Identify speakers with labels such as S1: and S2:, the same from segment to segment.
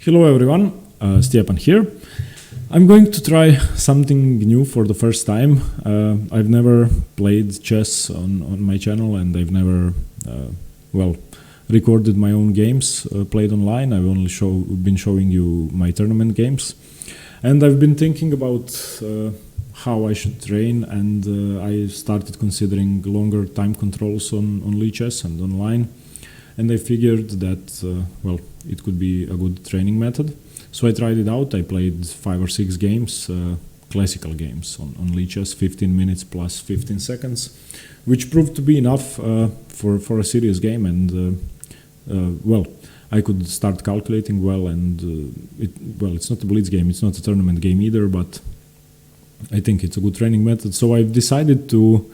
S1: Hello everyone, Stepan here. I'm going to try something new for the first time. I've never played chess on my channel, and I've never, recorded my own games played online. I've only been showing you my tournament games. And I've been thinking about how I should train, and I started considering longer time controls on Lichess and online. And I figured that, it could be a good training method. So I tried it out. I played 5 or 6 games, classical games on Lichess, 15 minutes plus 15 seconds, which proved to be enough for a serious game. And, I could start calculating well, and it's not a blitz game, it's not a tournament game either, but I think it's a good training method. So I've decided to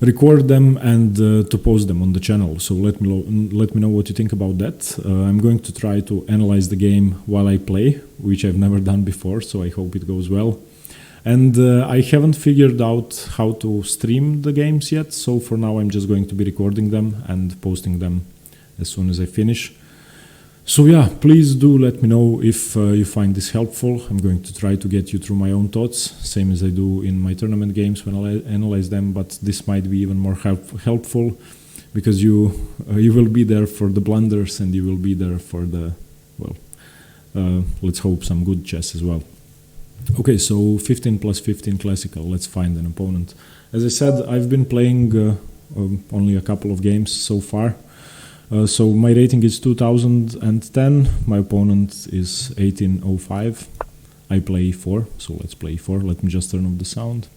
S1: record them and to post them on the channel. So let me know what you think about that. I'm going to try to analyze the game while I play, which I've never done before, so I hope it goes well. And I haven't figured out how to stream the games yet, so for now I'm just going to be recording them and posting them as soon as I finish. So yeah, please do let me know if you find this helpful. I'm going to try to get you through my own thoughts, same as I do in my tournament games when I analyze them, but this might be even more helpful because you will be there for the blunders, and you will be there for the, let's hope some good chess as well. Okay, so 15 plus 15 classical, let's find an opponent. As I said, I've been playing only a couple of games so far. So my rating is 2010, my opponent is 1805. I play e4, so let's play e4. Let me just turn off the sound.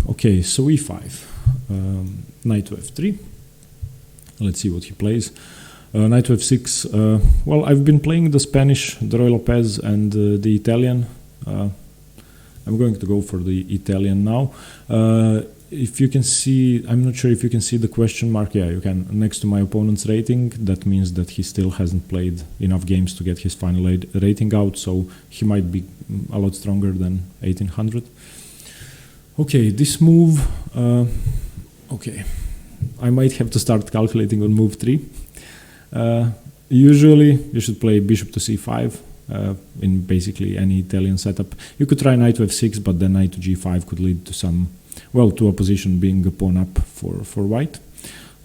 S1: Okay, so e5, knight to f3. Let's see what he plays. Knight to f6. I've been playing the Spanish, the Ruy Lopez, and the Italian. I'm going to go for the Italian now. If you can see, I'm not sure if you can see the question mark. Yeah, you can. Next to my opponent's rating, that means that he still hasn't played enough games to get his final rating out, so he might be a lot stronger than 1800. Okay, this move, okay, I might have to start calculating on move 3. Usually you should play bishop to c5 in basically any Italian setup. You could try knight to f6, but then knight to g5 could lead to some, to a position being a pawn up for white.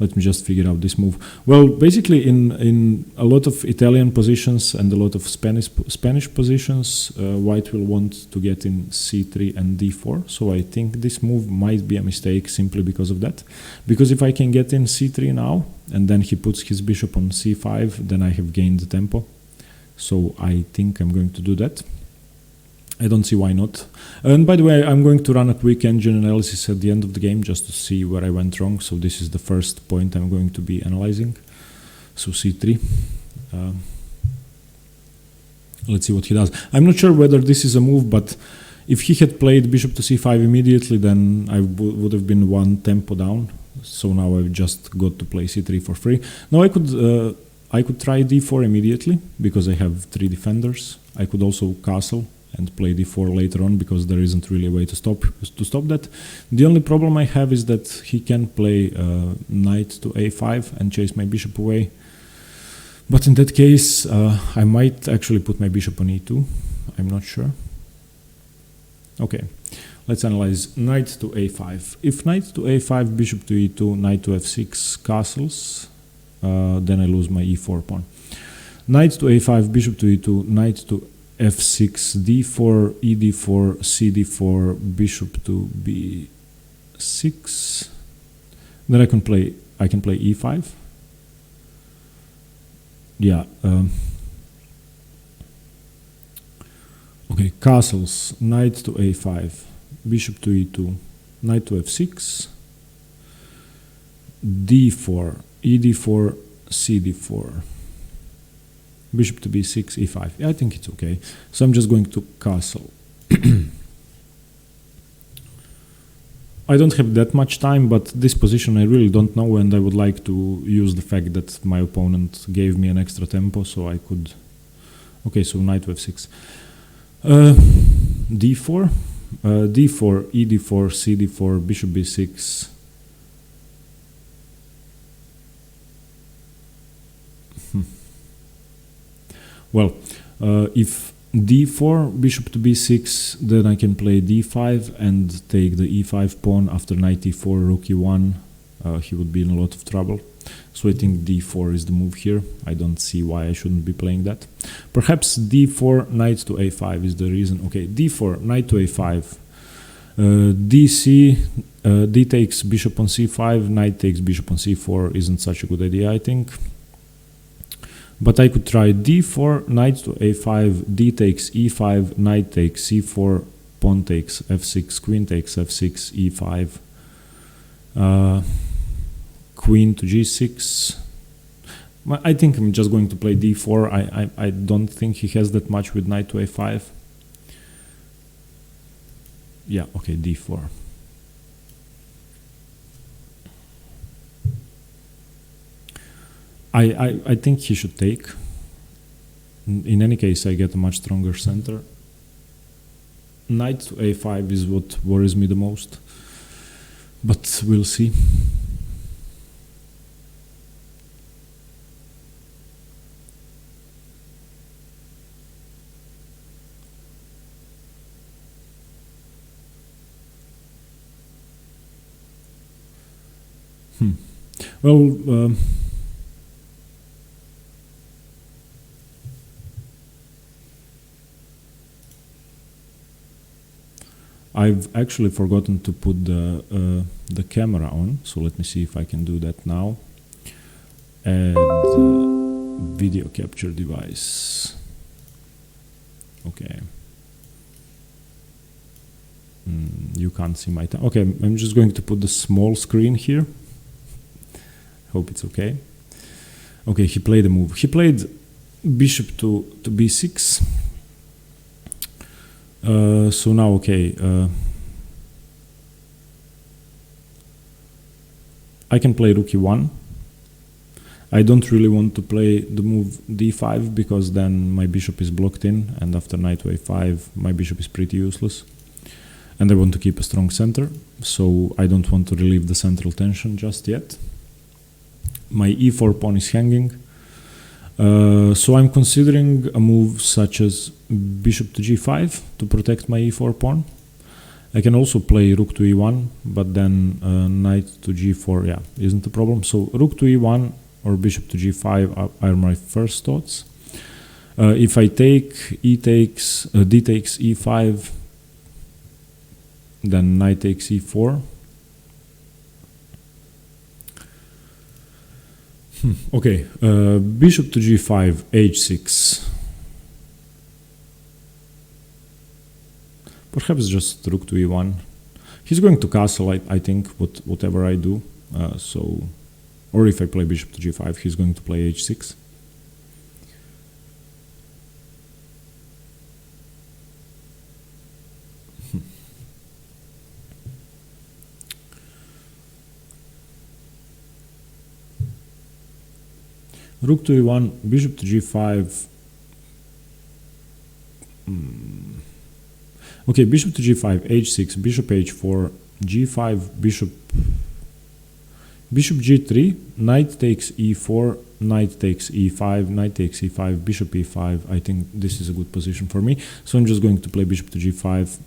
S1: Let me just figure out this move. Well, basically in a lot of Italian positions and a lot of Spanish positions, white will want to get in c3 and d4. So I think this move might be a mistake simply because of that. Because if I can get in c3 now, and then he puts his bishop on c5, then I have gained the tempo. So I think I'm going to do that. I don't see why not. And by the way, I'm going to run a quick engine analysis at the end of the game just to see where I went wrong. So this is the first point I'm going to be analyzing. So c3. Let's see what he does. I'm not sure whether this is a move, but if he had played bishop to c5 immediately, then I would have been one tempo down. So now I've just got to play c3 for free. Now I could try d4 immediately because I have 3 defenders. I could also castle and play d4 later on because there isn't really a way to stop that. The only problem I have is that he can play knight to a5 and chase my bishop away. But in that case, I might actually put my bishop on e2. I'm not sure. Okay, let's analyze knight to a5. If knight to a5, bishop to e2, knight to f6 castles, then I lose my e4 pawn. Knight to a5, bishop to e2, knight to f6, d4, ed4, cd4, bishop to b6. Then I can play e5. Yeah. Okay, castles, knight to a5, bishop to e2, knight to f6, d4, ed4, cd4. Bishop to b6, e5. Yeah, I think it's okay. So I'm just going to castle. I don't have that much time, but this position I really don't know, and I would like to use the fact that my opponent gave me an extra tempo, so I could... Okay, so knight to f6. d4, d4, ed4, cd4, bishop b6. Well, if d4, bishop to b6, then I can play d5 and take the e5 pawn. After knight e4, rook e1, he would be in a lot of trouble. So I think d4 is the move here. I don't see why I shouldn't be playing that. Perhaps d4, knight to a5 is the reason. Okay, d4, knight to a5. dc, d takes bishop on c5, knight takes bishop on c4 isn't such a good idea, I think. But I could try d4, knight to a5, d takes e5, knight takes c4, pawn takes f6, queen takes f6, e5, queen to g6. I think I'm just going to play d4. I don't think he has that much with knight to a5. Yeah, okay, d4. I think he should take. In any case, I get a much stronger center. Knight to a5 is what worries me the most, but we'll see. Well, I've actually forgotten to put the camera on, so let me see if I can do that now. Add video capture device. Okay. You can't see my time. Okay, I'm just going to put the small screen here. Hope it's okay. Okay, he played a move. He played bishop to b6. So now, okay, I can play rook e1. I don't really want to play the move d5 because then my bishop is blocked in, and after knight to a5 my bishop is pretty useless. And I want to keep a strong center, so I don't want to relieve the central tension just yet. My e4 pawn is hanging. So I'm considering a move such as bishop to g5 to protect my e4 pawn. I can also play rook to e1, but then knight to g4, yeah, isn't a problem. So rook to e1 or bishop to g5 are my first thoughts. If I take e takes, d takes e5, then knight takes e4. Okay, bishop to g5, h6. Perhaps just rook to e1. He's going to castle, I think, whatever I do. Or if I play bishop to g5, he's going to play h6. Rook to e1, bishop to g5. Okay, bishop to g5, h6, bishop h4, g5, bishop g3, knight takes e4, knight takes e5, knight takes e5, bishop e5. I think this is a good position for me. So I'm just going to play bishop to g5.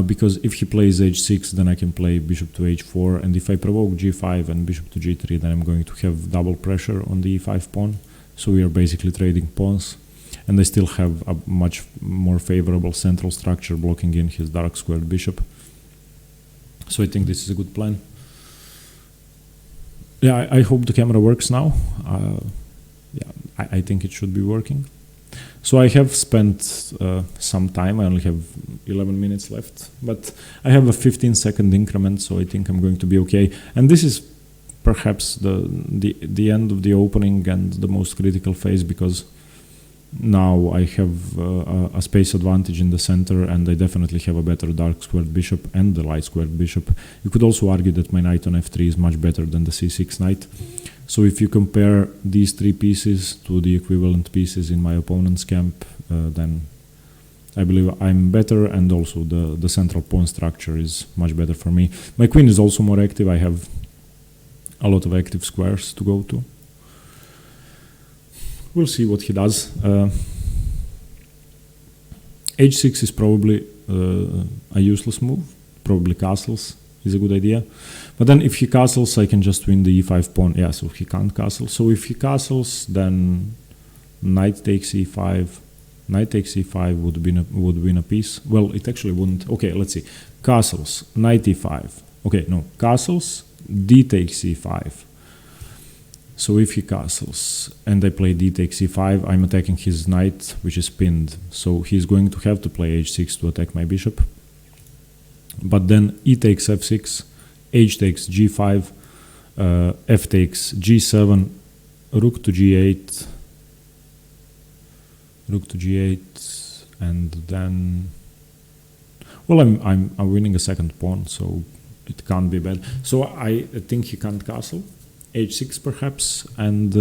S1: Because if he plays h6, then I can play bishop to h4, and if I provoke g5 and bishop to g3, then I'm going to have double pressure on the e5 pawn. So we are basically trading pawns, and I still have a much more favorable central structure blocking in his dark squared bishop. So I think this is a good plan. Yeah, I hope the camera works now. Yeah, I think it should be working. So I have spent some time. I only have 11 minutes left, but I have a 15-second increment, so I think I'm going to be okay. And this is perhaps the end of the opening and the most critical phase, because now I have a space advantage in the center, and I definitely have a better dark squared bishop and the light squared bishop. You could also argue that my knight on f3 is much better than the c6 knight. So if you compare these three pieces to the equivalent pieces in my opponent's camp, then I believe I'm better, and also the central pawn structure is much better for me. My queen is also more active. I have a lot of active squares to go to. We'll see what he does. H6 is probably a useless move. Probably castles is a good idea. But then if he castles, I can just win the e5 pawn. Yeah, so he can't castle. So if he castles, then knight takes e5. Knight takes e5 would win a piece. Well, it actually wouldn't. Okay, let's see. Castles, knight e5. Okay, no, castles, d takes e5. So if he castles and I play d takes e5, I'm attacking his knight, which is pinned. So he's going to have to play h6 to attack my bishop. But then e takes f6, h takes g5, f takes g7, rook to g8, rook to g8, and then, well, I'm winning a second pawn, so it can't be bad. So I think he can't castle. h6 perhaps, and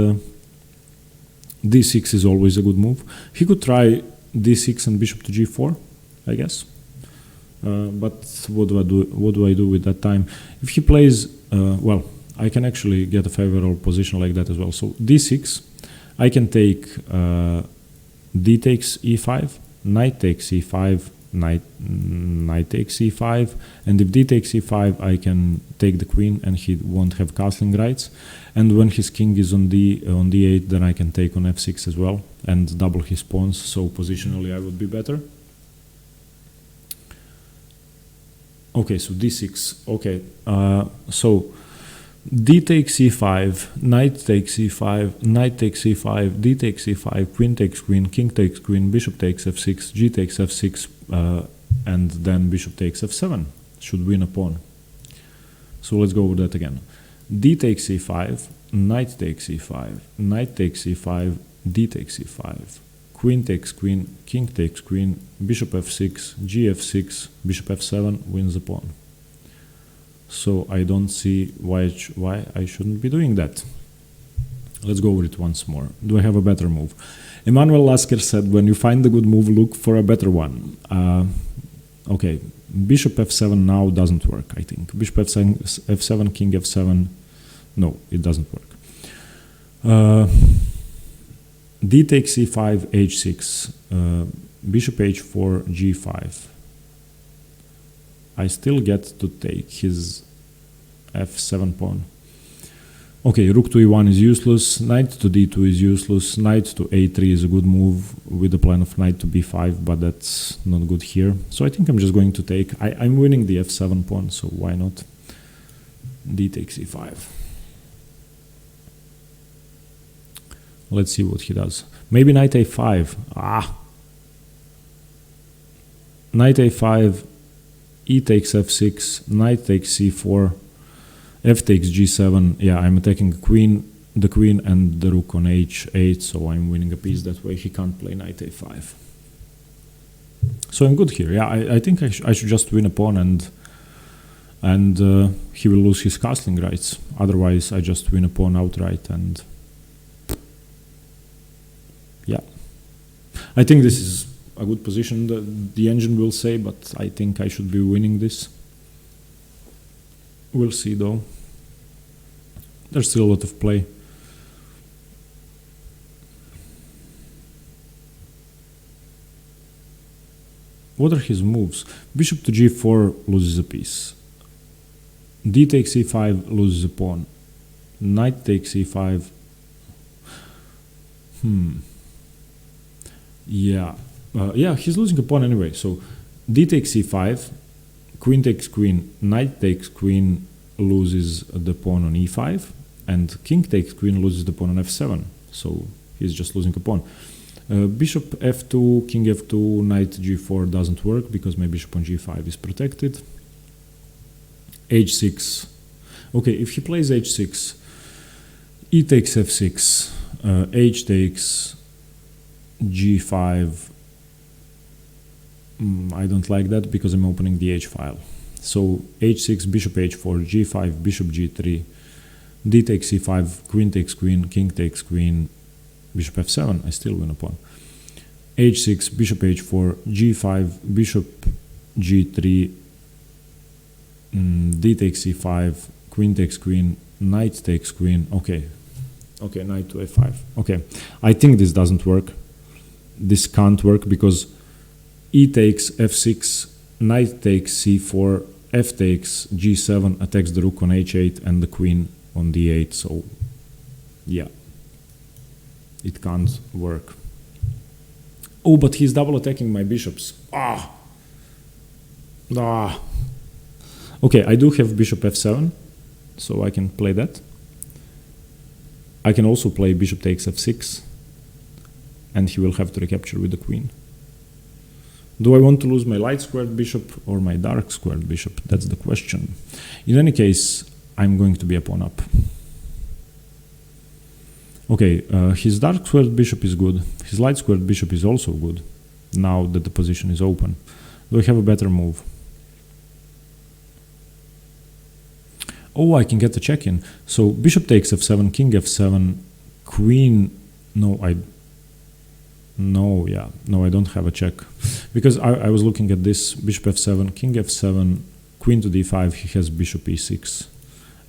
S1: d6 is always a good move. He could try d6 and bishop to g4, I guess. But what do I do with that time? If he plays, well, I can actually get a favorable position like that as well. So d6, I can take d takes e5, knight takes e5, knight takes e5, and if d takes e5, I can take the queen and he won't have castling rights. And when his king is on d8, then I can take on f6 as well and double his pawns, so positionally I would be better. Okay, so d6. Okay, so d takes e5, knight takes e5, knight takes e5, d takes e5, queen takes queen, king takes queen, bishop takes f6, g takes f6, and then bishop takes f7. Should win a pawn. So let's go over that again. D takes e5, knight takes e5, knight takes e5, d takes e5, queen takes queen, king takes queen, bishop f6, g f6, bishop f7 wins the pawn. So I don't see why I shouldn't be doing that. Let's go over it once more. Do I have a better move? Emanuel Lasker said, when you find a good move, look for a better one. Okay, bishop f7 now doesn't work, I think. Bishop f7, king f7, no, it doesn't work. D takes e5, h6, bishop h4, g5. I still get to take his f7 pawn. Okay, rook to e1 is useless, knight to d2 is useless, knight to a3 is a good move with the plan of knight to b5, but that's not good here. So I think I'm just going to take, I'm winning the f7 pawn, so why not? D takes e5. Let's see what he does. Maybe knight a5. Knight a5, e takes f6, knight takes c4, f takes g7. Yeah, I'm attacking the queen and the rook on h8, so I'm winning a piece that way. He can't play knight a5. So I'm good here. Yeah, I think I should just win a pawn and he will lose his castling rights. Otherwise, I just win a pawn outright and yeah. I think this is a good position, the engine will say, but I think I should be winning this. We'll see though. There's still a lot of play. What are his moves? Bishop to g4 loses a piece. D takes e5 loses a pawn. Knight takes e5. Yeah. Yeah, he's losing a pawn anyway. So d takes e5, queen takes queen, knight takes queen, loses the pawn on e5, and king takes queen, loses the pawn on f7. So he's just losing a pawn. Bishop f2, king f2, knight g4 doesn't work because my bishop on g5 is protected. h6. Okay, if he plays h6, e takes f6, h takes g5. I don't like that because I'm opening the h file. So h6, bishop h4, g5, bishop g3, d takes e5, queen takes queen, king takes queen, bishop f7, I still win a pawn. h6, bishop h4, g5, bishop g3, d takes e5, queen takes queen, knight takes queen. Okay, Okay, knight to a5. Okay, I think this doesn't work. This can't work because e takes f6, knight takes c4, f takes g7, attacks the rook on h8 and the queen on d8. So, yeah, it can't work. Oh, but he's double attacking my bishops. Ah! Okay, I do have bishop f7, so I can play that. I can also play bishop takes f6, and he will have to recapture with the queen. Do I want to lose my light squared bishop or my dark squared bishop? That's the question. In any case, I'm going to be a pawn up. Okay, his dark squared bishop is good. His light squared bishop is also good, now that the position is open. Do I have a better move? Oh, I can get the check in. So bishop takes f7, king f7, queen. No, I don't have a check. Because I was looking at this, bishop f7, king f7, queen to d5, he has bishop e6.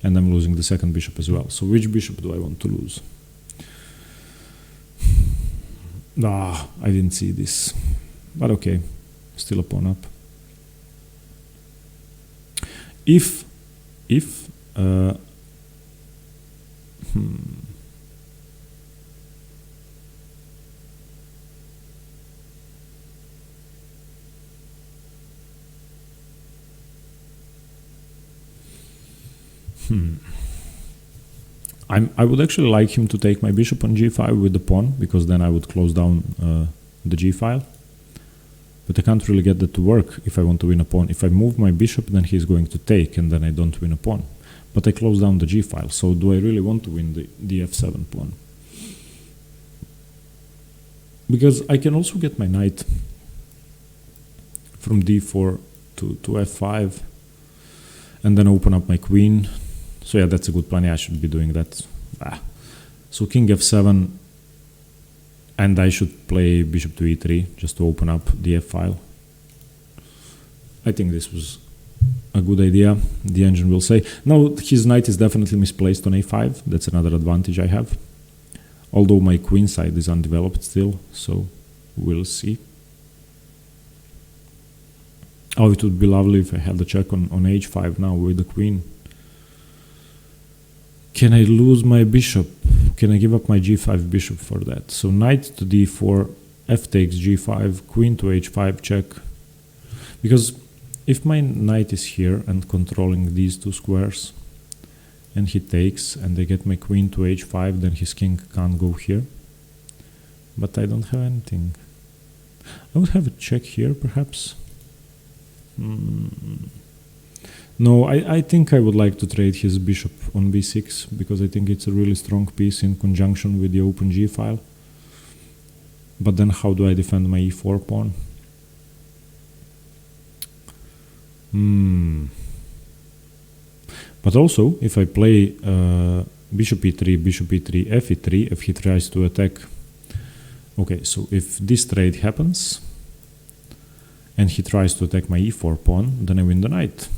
S1: And I'm losing the second bishop as well. So which bishop do I want to lose? I didn't see this. But okay, still a pawn up. If I would actually like him to take my bishop on g5 with the pawn, because then I would close down the g file. But I can't really get that to work if I want to win a pawn. If I move my bishop, then he's going to take, and then I don't win a pawn. But I close down the g file, so do I really want to win the f7 pawn? Because I can also get my knight from d4 to f5, and then open up my queen. So yeah, that's a good plan. Yeah, I should be doing that. So king f7, and I should play bishop to e3 just to open up the f file. I think this was a good idea, the engine will say. Now, his knight is definitely misplaced on a5. That's another advantage I have. Although my queen side is undeveloped still, so we'll see. Oh, it would be lovely if I had the check on h5 now with the queen. Can I lose my bishop? Can I give up my g5 bishop for that? So knight to d4, f takes g5, queen to h5 check. Because if my knight is here and controlling these two squares, and he takes, and I get my queen to h5, then his king can't go here. But I don't have anything. I would have a check here, perhaps. No, I think I would like to trade his bishop on b6, because I think it's a really strong piece in conjunction with the open g file. But then how do I defend my e4 pawn? But also, if I play bishop e3, f e3, if he tries to attack... Okay, so if this trade happens, and he tries to attack my e4 pawn, then I win the knight.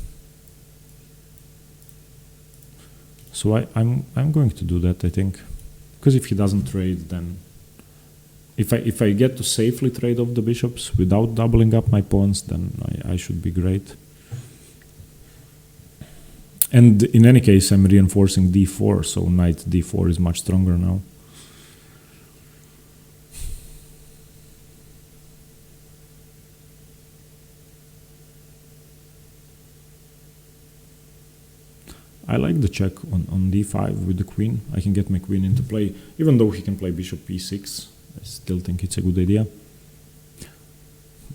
S1: So I'm going to do that, I think. Because if he doesn't trade, then... If I get to safely trade off the bishops without doubling up my pawns, then I should be great. And in any case, I'm reinforcing d4, so knight d4 is much stronger now. I like the check on d5 with the queen. I can get my queen into play, even though he can play bishop e6. I still think it's a good idea.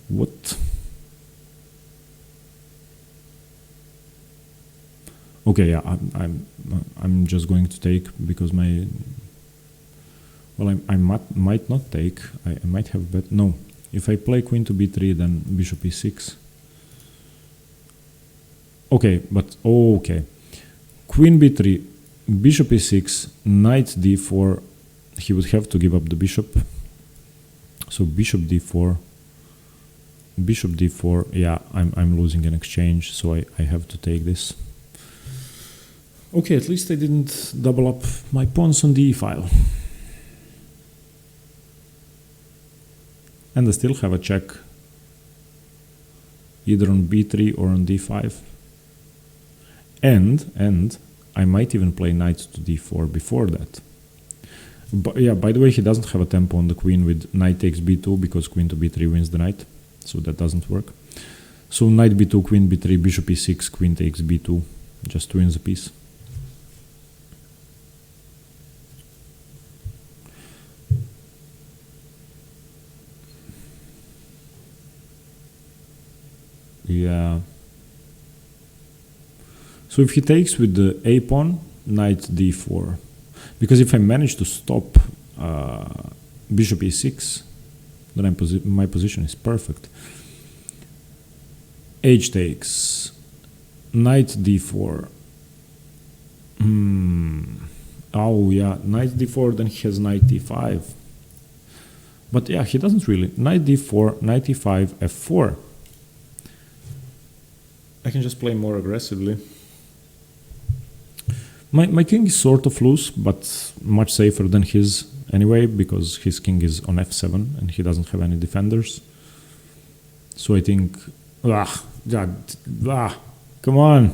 S1: What? Okay, yeah, I'm just going to take, because my... Well, I might not take. I might have bet. No, if I play queen to b3, then bishop e6. Okay, but okay. Queen b3, bishop e6, knight d4. He would have to give up the bishop. So bishop d4, bishop d4. Yeah, I'm losing an exchange, so I have to take this. Okay, at least I didn't double up my pawns on the e-file. And I still have a check either on b3 or on d5. And I might even play knight to d4 before that. But yeah, by the way, he doesn't have a tempo on the queen with knight takes b2 because queen to b3 wins the knight. So that doesn't work. So knight b2, queen b3, bishop e6, queen takes b2, just wins the piece. Yeah. So if he takes with the a pawn, knight d4, because if I manage to stop bishop e6, then my position is perfect. H takes, knight d4. Oh yeah, knight d4, then he has knight d5. But yeah, he doesn't really. Knight d4, knight e5, f4. I can just play more aggressively. My king is sort of loose, but much safer than his anyway, because his king is on f7 and he doesn't have any defenders. So I think... come on!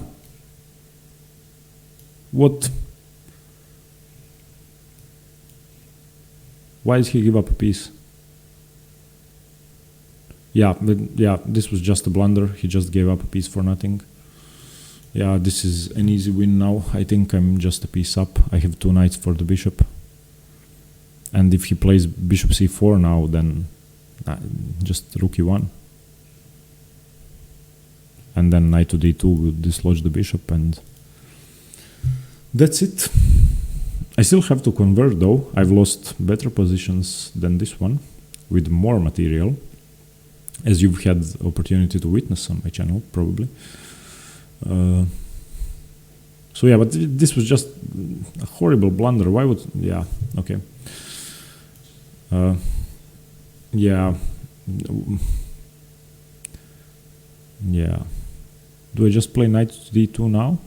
S1: What? Why did he give up a piece? Yeah, this was just a blunder. He just gave up a piece for nothing. Yeah, this is an easy win now. I think I'm just a piece up. I have 2 knights for the bishop. And if he plays bishop c4 now, then just rook e1. And then knight to d2 will dislodge the bishop, and that's it. I still have to convert though. I've lost better positions than this one with more material, as you've had opportunity to witness on my channel, probably. So yeah, but this was just a horrible blunder. Why would... yeah, okay. Yeah. Yeah. Do I just play knight to d2 now?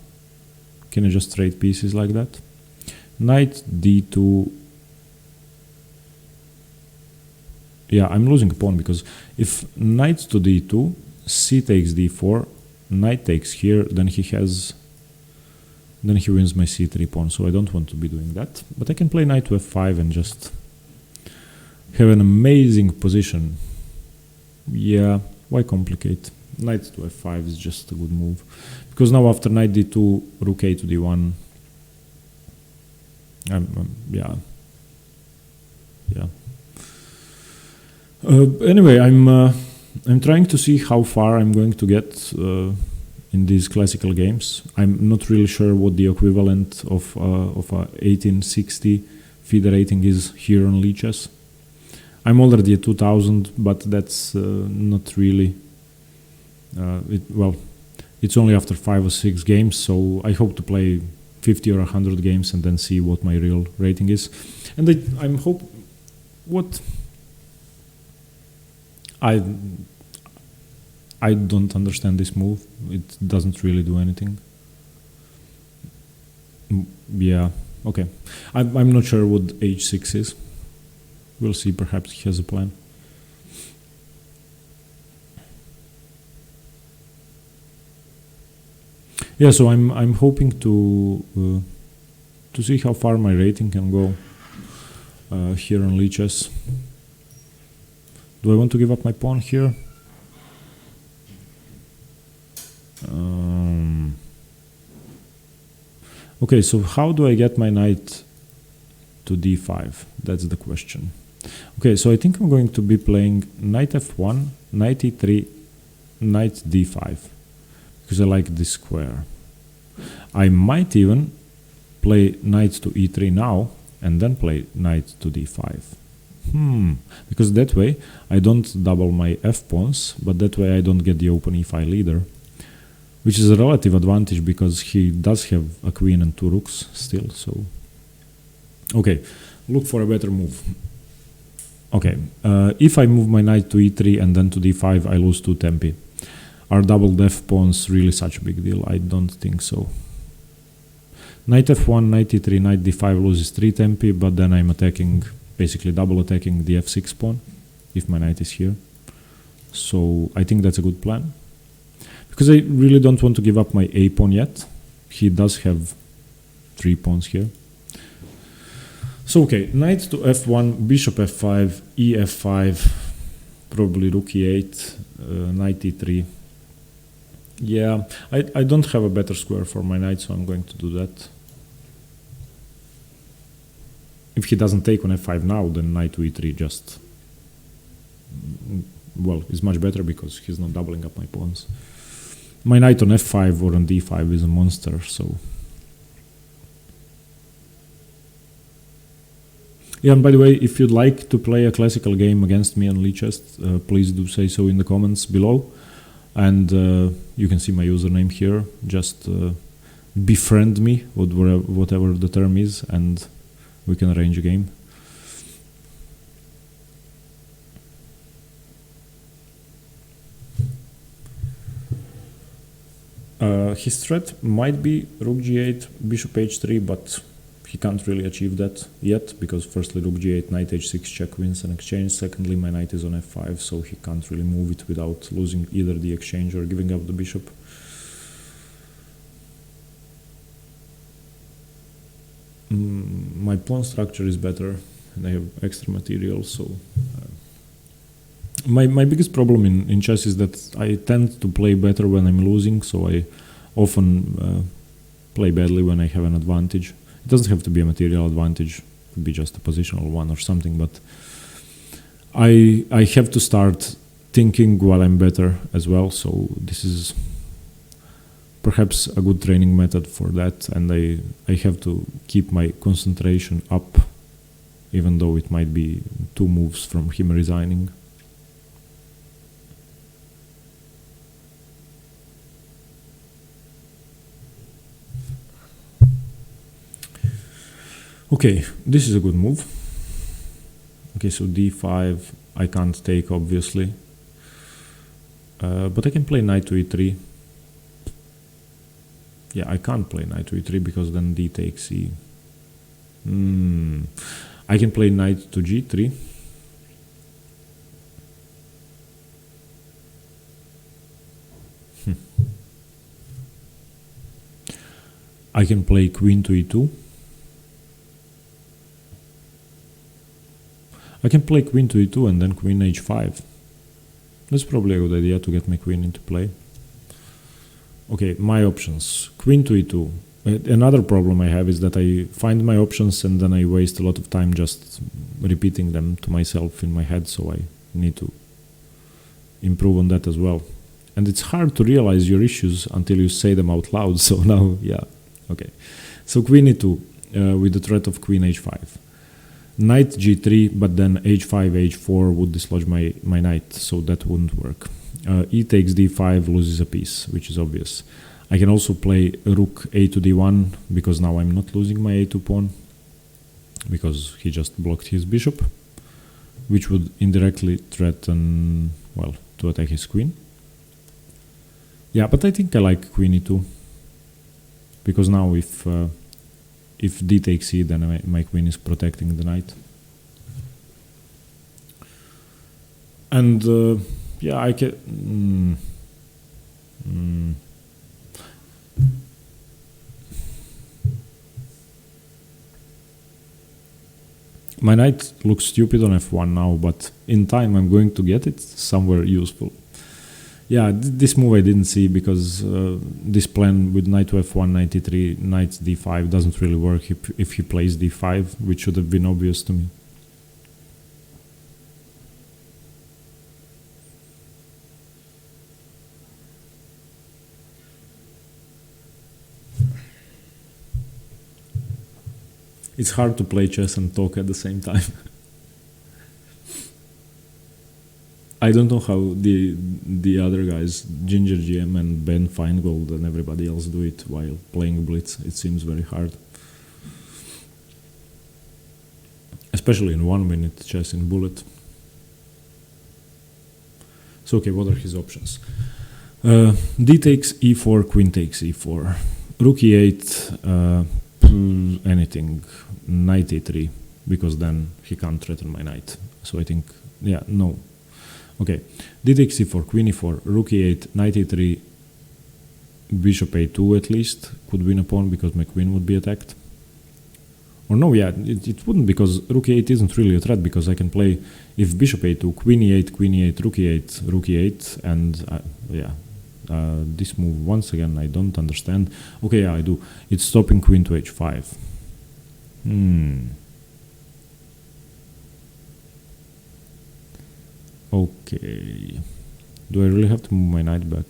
S1: Can I just trade pieces like that? Knight d2... yeah, I'm losing a pawn, because if knight to d2, c takes d4, knight takes here, then he wins my c3 pawn, so I don't want to be doing that. But I can play knight to f5 and just have an amazing position. Yeah, why complicate? Knight to f5 is just a good move, because now after knight d2, rook a to d1. Yeah. Anyway, I'm trying to see how far I'm going to get in these classical games. I'm not really sure what the equivalent of a 1860 FIDE rating is here on Lichess. I'm already at 2000, but that's not really... well, it's only after 5 or 6 games, so I hope to play 50 or 100 games and then see what my real rating is. And I'm hope... what... I don't understand this move. It doesn't really do anything. Yeah, okay. I'm not sure what h6 is. We'll see, perhaps he has a plan. Yeah, so I'm hoping to see how far my rating can go here on Lichess. Do I want to give up my pawn here? Okay, so how do I get my knight to d5? That's the question. Okay, so I think I'm going to be playing knight f1, knight e3, knight d5, because I like this square. I might even play knight to e3 now, and then play knight to d5. Because that way I don't double my f-pawns, but that way I don't get the open e-file either. Which is a relative advantage, because he does have a queen and 2 rooks still, so... Okay, look for a better move. Okay, if I move my knight to e3 and then to d5, I lose 2 tempi. Are doubled f-pawns really such a big deal? I don't think so. Knight f1, knight e3, knight d5 loses 3 tempi, but then I'm attacking, basically double attacking the f6 pawn, if my knight is here. So I think that's a good plan. Because I really don't want to give up my a pawn yet. He does have 3 pawns here. So okay, knight to f1, bishop f5, e f5, probably rook e8, knight e3. Yeah, I don't have a better square for my knight, so I'm going to do that. If he doesn't take on f5 now, then knight to e3 just, well, is much better because he's not doubling up my pawns. My knight on f5 or on d5 is a monster, so... Yeah, and by the way, if you'd like to play a classical game against me on Lichess, please do say so in the comments below. And you can see my username here. Just befriend me, whatever the term is, and we can arrange a game. His threat might be rook g8, bishop h3, but he can't really achieve that yet, because firstly rook g8, knight h6 check wins an exchange, secondly my knight is on f5, so he can't really move it without losing either the exchange or giving up the bishop. My pawn structure is better and I have extra material, so my biggest problem in chess is that I tend to play better when I'm losing, so I often play badly when I have an advantage. It doesn't have to be a material advantage, it could be just a positional one or something, but I have to start thinking while I'm better as well, so this is perhaps a good training method for that, and I have to keep my concentration up, even though it might be 2 moves from him resigning. Okay, this is a good move. Okay, so d5, I can't take obviously, but I can play knight to e3. Yeah, I can't play knight to e3 because then d takes e. I can play knight to g3. I can play queen to e2. I can play queen to e2 and then queen h5. That's probably a good idea to get my queen into play. Okay, my options. Queen to e2. Another problem I have is that I find my options and then I waste a lot of time just repeating them to myself in my head, so I need to improve on that as well. And it's hard to realize your issues until you say them out loud, so now, yeah, okay. So queen e2 with the threat of queen h5. Knight g3, but then h5, h4 would dislodge my knight, so that wouldn't work. E takes d5 loses a piece, which is obvious. I can also play rook a to d1, because now I'm not losing my a2 pawn, because he just blocked his bishop, which would indirectly threaten, well, to attack his queen. Yeah, but I think I like queen e2, because now if d takes e, then my queen is protecting the knight. And yeah, I can... My knight looks stupid on f1 now, but in time I'm going to get it somewhere useful. Yeah, this move I didn't see because this plan with knight to f1, knight e3, knight d5 doesn't really work if he plays d5, which should have been obvious to me. It's hard to play chess and talk at the same time. I don't know how the other guys, Ginger GM and Ben Feingold and everybody else do it while playing Blitz. It seems very hard. Especially in 1 minute chess in Bullet. So okay, what are his options? D takes e4, queen takes e4. Rook e8, anything. Knight a3, because then he can't threaten my knight. So I think, yeah, no. Okay, d takes c4, queen e4, rook e8, knight e3, bishop a2 at least could win a pawn because my queen would be attacked. Or no, yeah, it wouldn't, because rook e8 isn't really a threat, because I can play, if bishop a2, queen e8, rook e8, rook e8, and yeah, this move, once again, I don't understand. Okay, yeah, I do. It's stopping queen to h5. Okay. Do I really have to move my knight back?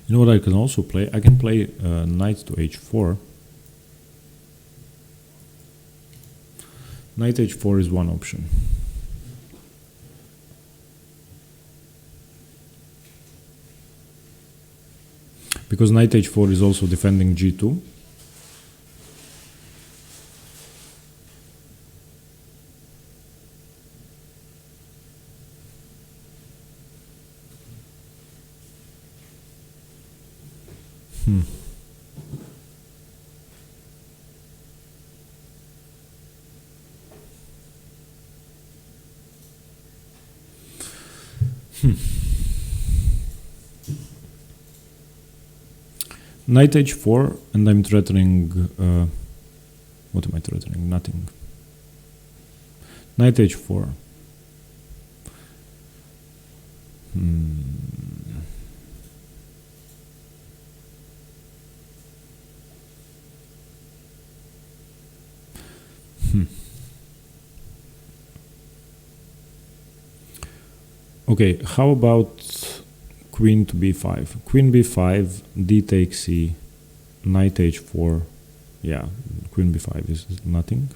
S1: You know what I can also play? I can play knight to h4. Knight h4 is one option. Because knight h4 is also defending g2. Knight h4, and I'm threatening. What am I threatening? Nothing. Knight h4. Okay, how about queen to b5? Queen b5, d takes c, knight h4. Yeah, queen b5 is nothing.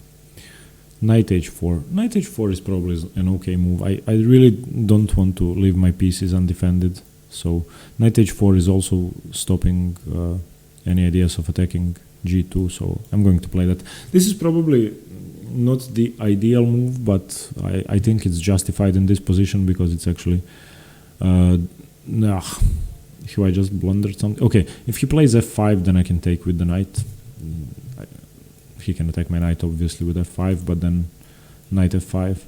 S1: Knight h4. Knight h4 is probably an okay move. I really don't want to leave my pieces undefended. So knight h4 is also stopping any ideas of attacking g2. So I'm going to play that. This is probably not the ideal move, but I think it's justified in this position because it's actually... If I just blundered something... Okay, if he plays f5, then I can take with the knight. He can attack my knight, obviously, with f5, but then knight f5.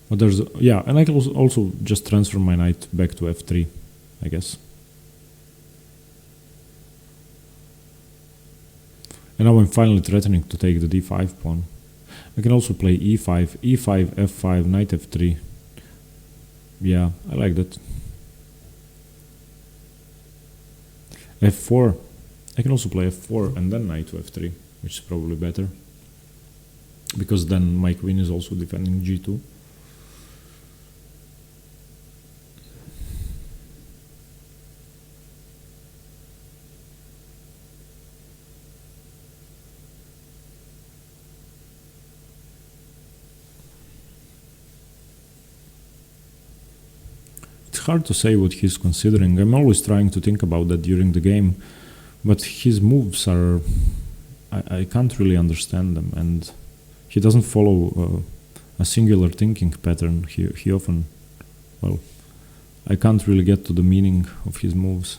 S1: But there's... Yeah, and I can also just transfer my knight back to f3, I guess. And now I'm finally threatening to take the d5 pawn. I can also play e5, e5, f5, knight f3. Yeah, I like that. f4. I can also play f4 and then knight to f3, which is probably better. Because then my queen is also defending g2. Hard to say what he's considering. I'm always trying to think about that during the game, but his moves are... I can't really understand them, and he doesn't follow a singular thinking pattern. He often... Well, I can't really get to the meaning of his moves.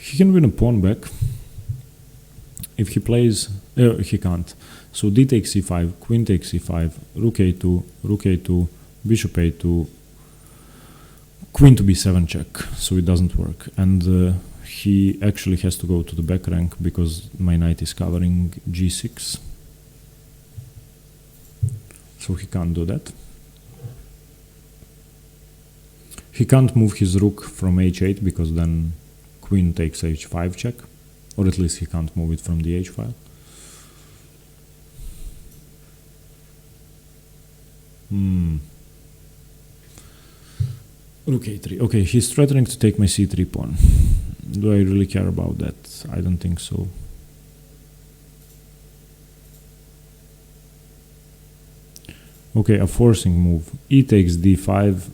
S1: He can win a pawn back. If he plays... he can't. So d takes c5, queen takes c5, rook a2, bishop a2, queen to b7 check. So it doesn't work. And he actually has to go to the back rank because my knight is covering g6. So he can't do that. He can't move his rook from h8 because then queen takes h5 check, or at least he can't move it from the h file. Rook a3. Okay, he's threatening to take my c3 pawn. Do I really care about that? I don't think so. Okay, a forcing move. E takes d5,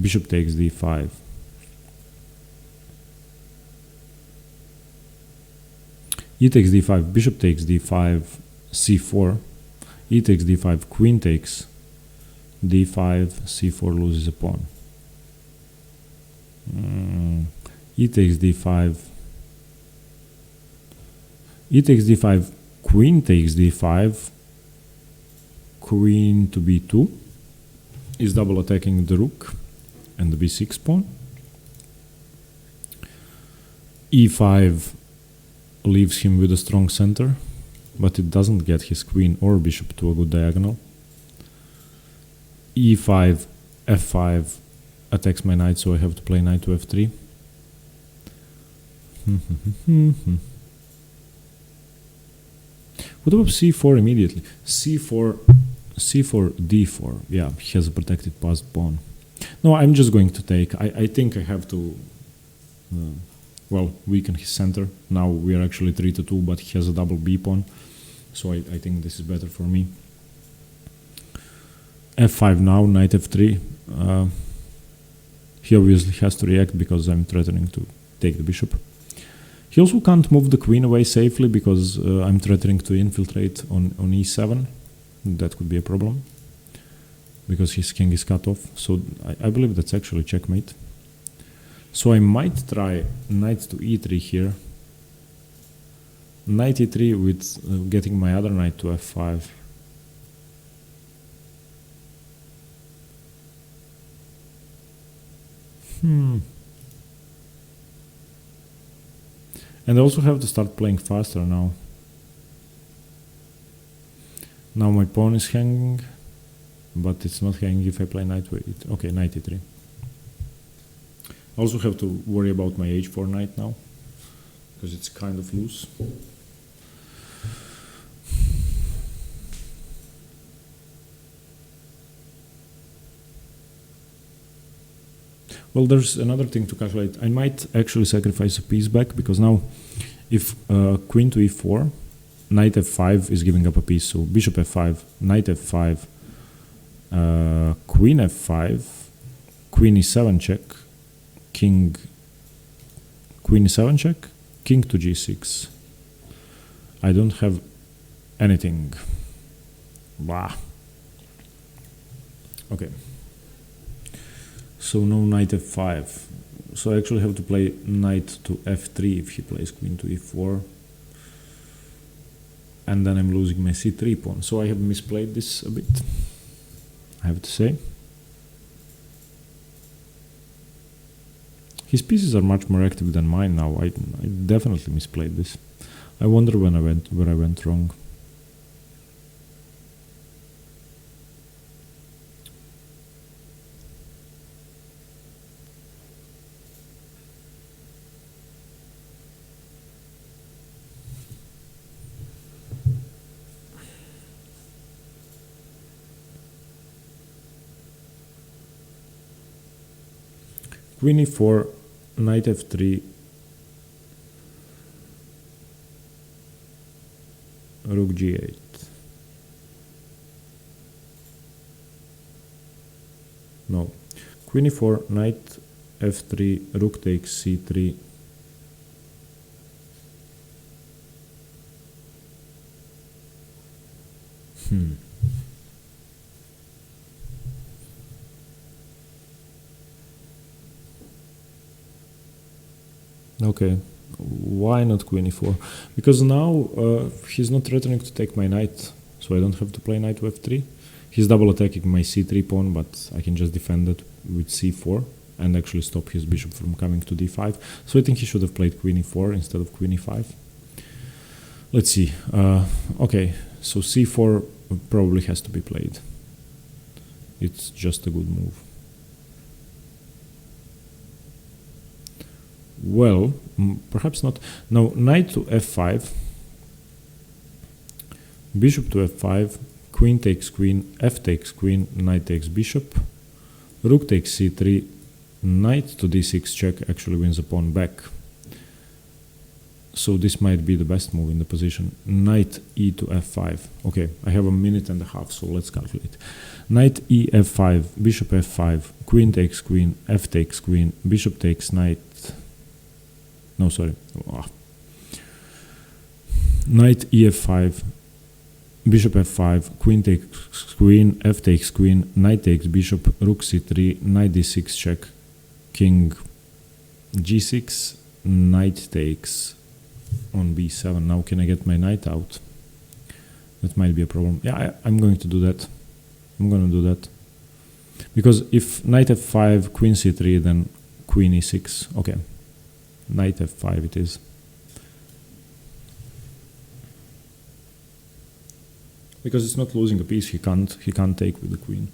S1: bishop takes d5. E takes d5, bishop takes d5, c4, e takes d5, queen takes d5, c4 loses a pawn. E takes d5, e takes d5, queen takes d5, queen to b2 is double attacking the rook and the b6 pawn. e5 leaves him with a strong center, but it doesn't get his queen or bishop to a good diagonal. e5, f5 attacks my knight, so I have to play knight to f3. What about c4 immediately? c4, d4. Yeah, he has a protected passed pawn. No, I'm just going to take. I think I have to, well, weaken his center. Now we are actually 3-2, but he has a double b pawn, so I think this is better for me. f5 now, knight f3. He obviously has to react because I'm threatening to take the bishop. He also can't move the queen away safely because I'm threatening to infiltrate on e7. That could be a problem because his king is cut off. So I believe that's actually checkmate. So I might try knight to e3 here. Knight e3 with getting my other knight to f5. And I also have to start playing faster now. Now my pawn is hanging, but it's not hanging if I play knight to e3. Okay, knight e3. I also have to worry about my h4 knight now, because it's kind of loose. Well, there's another thing to calculate. I might actually sacrifice a piece back, because now if queen to e4, knight f5 is giving up a piece, so bishop f5, knight f5, queen f5, queen e7 check, king, queen e7 check, king to g6. I don't have anything. Blah. Okay. So no knight f5. So I actually have to play knight to f3 if he plays queen to e4. And then I'm losing my c3 pawn. So I have misplayed this a bit, I have to say. His pieces are much more active than mine now. I definitely misplayed this. I wonder where I went wrong. Queen e4, knight f3, rook g8. No. Queen e4, knight f3, rook takes c3. Okay, why not queen e4? Because now he's not threatening to take my knight, so I don't have to play knight to f3. He's double attacking my c3 pawn, but I can just defend it with c4 and actually stop his bishop from coming to d5. So I think he should have played queen e4 instead of queen e5. Let's see. Okay, so c4 probably has to be played. It's just a good move. Well, perhaps not. Now, knight to f5, bishop to f5, queen takes queen, f takes queen, knight takes bishop, rook takes c3, knight to d6 check actually wins a pawn back. So this might be the best move in the position. Knight e to f5. Okay, I have a minute and a half, so let's calculate. Knight e f5, bishop f5, queen takes queen, f takes queen, bishop takes knight. No, sorry. Knight ef5, bishop f5, queen takes queen, f takes queen, knight takes bishop, rook c3, knight d6 check, king g6, knight takes on b7. Now can I get my knight out? That might be a problem. Yeah, I'm going to do that. I'm going to do that. Because if knight f5, queen c3, then queen e6. Okay, knight f5 it is. Because it's not losing a piece, he can't take with the queen.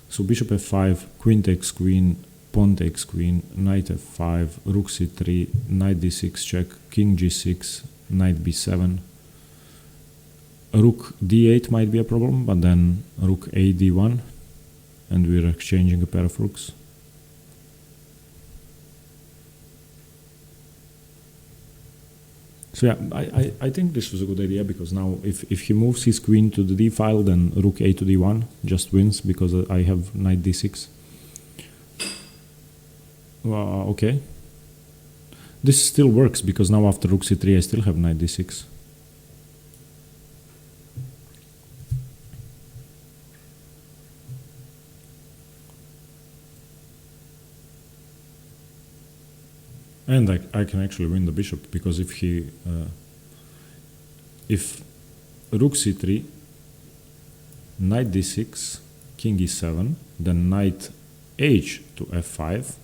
S1: So bishop f5, queen takes queen, pawn takes queen, knight f5, rook c3, knight d6 check, king g6, knight b7. Rook d8 might be a problem, but then rook a d1, and we're exchanging a pair of rooks. So yeah, I think this was a good idea, because now if he moves his queen to the d file, then rook a to d1 just wins, because I have knight d6. Okay. This still works, because now after rook c3 I still have knight d6. And I can actually win the bishop, because if rook c3, knight d6, king e7, then knight h to f5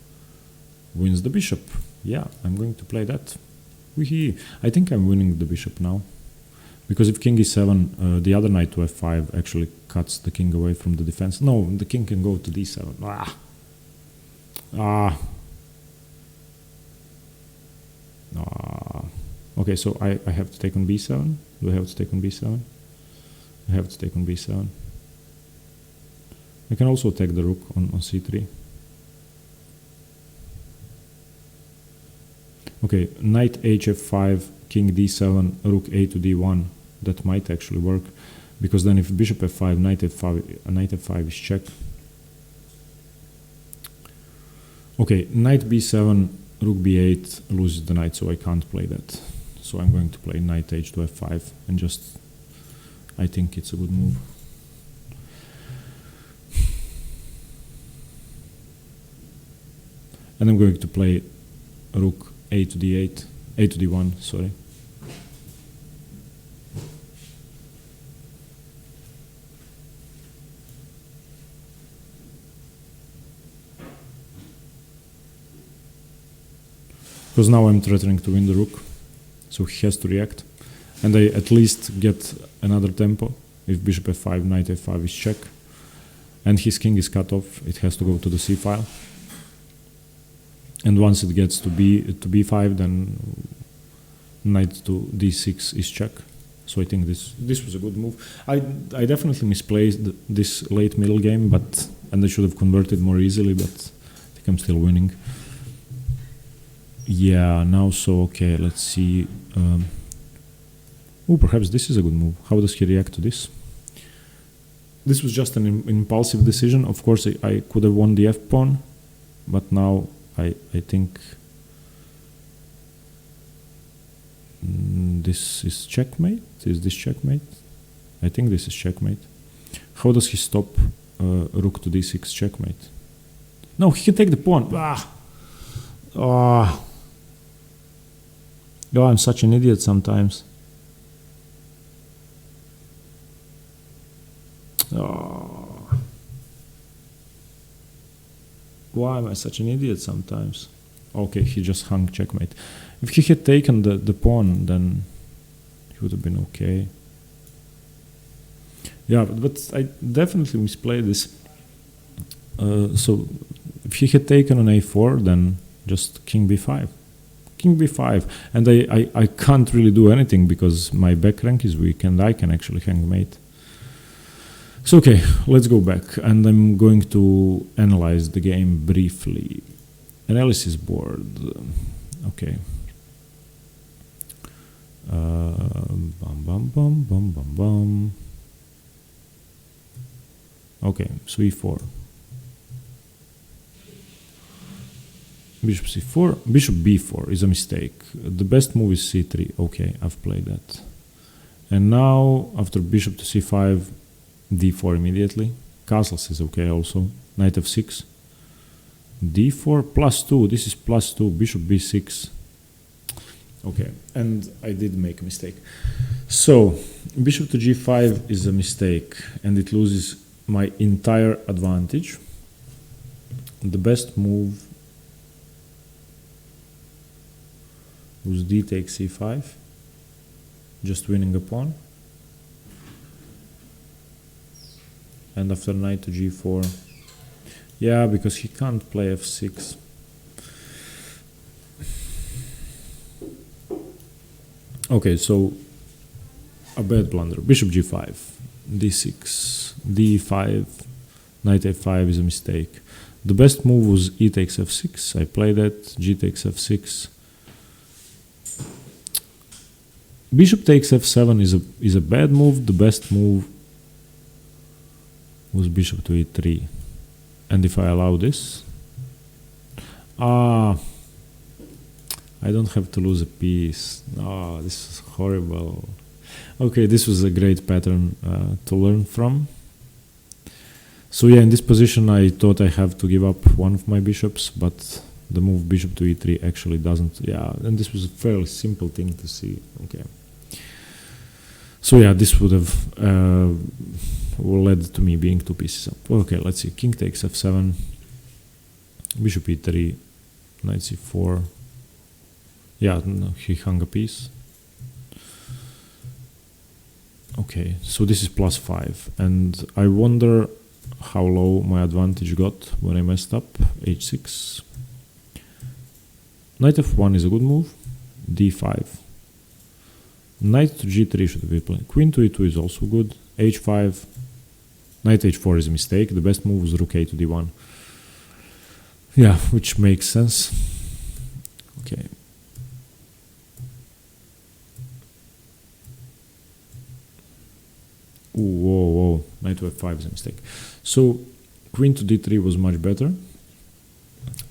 S1: wins the bishop. Yeah, I'm going to play that. I think I'm winning the bishop now, because if king e7, the other knight to f5 actually cuts the king away from the defense. No, the king can go to d7. Okay, so I have to take on b7. Do I have to take on b7? I have to take on b7. I can also take the rook on c3. Okay, knight hf5, king d7, rook a to d1. That might actually work, because then if bishop f5, knight f5 is check. Okay, knight b7, rook b8 loses the knight, so I can't play that. So I'm going to play knight h to f5, and just, I think it's a good move. And I'm going to play rook a to d8, a to d1, sorry. Because now I'm threatening to win the rook, so he has to react, and I at least get another tempo. If bishop f5, knight f5 is check, and his king is cut off, it has to go to the c file. And once it gets to b5, then knight to d6 is check. So I think this was a good move. I definitely misplaced this late middle game, and I should have converted more easily, but I think I'm still winning. Yeah, now so okay, let's see. Perhaps this is a good move. How does he react to this? This was just an impulsive decision. Of course, I could have won the f-pawn, but now I think this is checkmate. Is this checkmate? I think this is checkmate. How does he stop rook to d6 checkmate? No, he can take the pawn. Oh, I'm such an idiot sometimes. Why am I such an idiot sometimes? Okay, he just hung checkmate. If he had taken the pawn, then he would have been okay. Yeah, but I definitely misplayed this. So if he had taken on a4, then just king b5. King b5. And I can't really do anything because my back rank is weak and I can actually hang mate. So okay, let's go back, and I'm going to analyze the game briefly. Analysis board. Okay. Okay, so e4. Bishop c4. Bishop b4 is a mistake. The best move is c3. Okay, I've played that. And now, after bishop to c5, d4 immediately. Castles is okay also. Knight f6. d4 +2. This is +2. Bishop b6. Okay, and I did make a mistake. So, bishop to g5 is a mistake, and it loses my entire advantage. The best move was d takes c5, just winning a pawn. And after knight to g4, yeah, because he can't play f6. Okay, so a bad blunder. Bishop g5, d6, d5, knight a5 is a mistake. The best move was e takes f6. I played that. G takes f6. Bishop takes f7 is a bad move. The best move was bishop to e3. And if I allow this, I don't have to lose a piece. This is horrible. Okay, this was a great pattern to learn from. So yeah, in this position I thought I have to give up one of my bishops, but the move bishop to e3 actually doesn't. Yeah, and this was a fairly simple thing to see. Okay. So yeah, this would have led to me being two pieces up. Okay, let's see. King takes f7, bishop e3, knight c4. Yeah, no, he hung a piece. Okay, so this is +5, and I wonder how low my advantage got when I messed up. h6. Knight f1 is a good move. d5. Knight to g3 should be played. Queen to e2 is also good. h5. Knight h4 is a mistake. The best move was rook a to d1. Yeah, which makes sense. Okay. Ooh, whoa. Knight to f5 is a mistake. So queen to d3 was much better.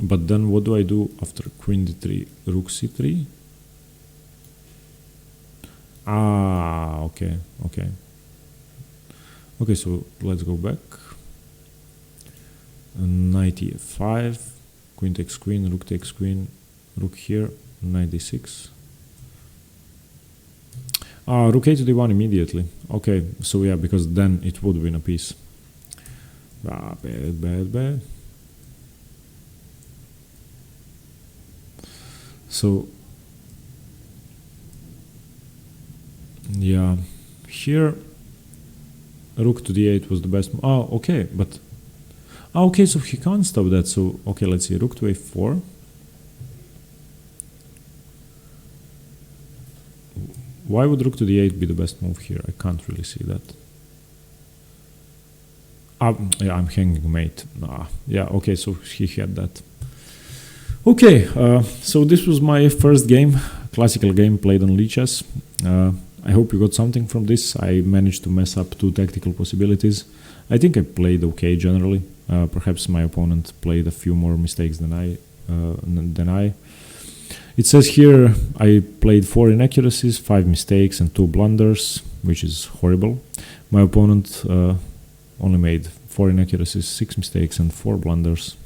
S1: But then what do I do after queen d3? Rook c3? Okay. Okay, so let's go back. Knight e5, queen takes queen, rook takes queen, rook here, knight d6. Rook a to d1 immediately. Okay, so yeah, because then it would win a piece. Bad. So yeah, here rook to d8 was the best. Okay, but okay, so he can't stop that. So okay, let's see, rook to a4. Why would rook to d8 be the best move here? I can't really see that. Yeah, I'm hanging mate. Yeah, okay, so he had that. Okay, so this was my first game, classical game played on Lichess. I hope you got something from this. I managed to mess up two tactical possibilities. I think I played okay generally. Perhaps my opponent played a few more mistakes than I. It says here I played 4 inaccuracies, 5 mistakes and 2 blunders, which is horrible. My opponent only made 4 inaccuracies, 6 mistakes and 4 blunders.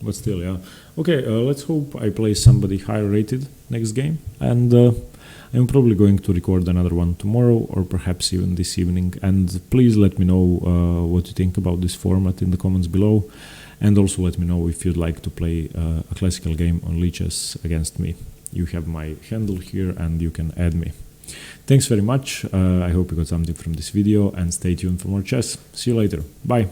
S1: But still, yeah. Okay, let's hope I play somebody higher rated next game. And I'm probably going to record another one tomorrow or perhaps even this evening. And please let me know what you think about this format in the comments below. And also let me know if you'd like to play a classical game on Lichess against me. You have my handle here and you can add me. Thanks very much. I hope you got something from this video and stay tuned for more chess. See you later. Bye.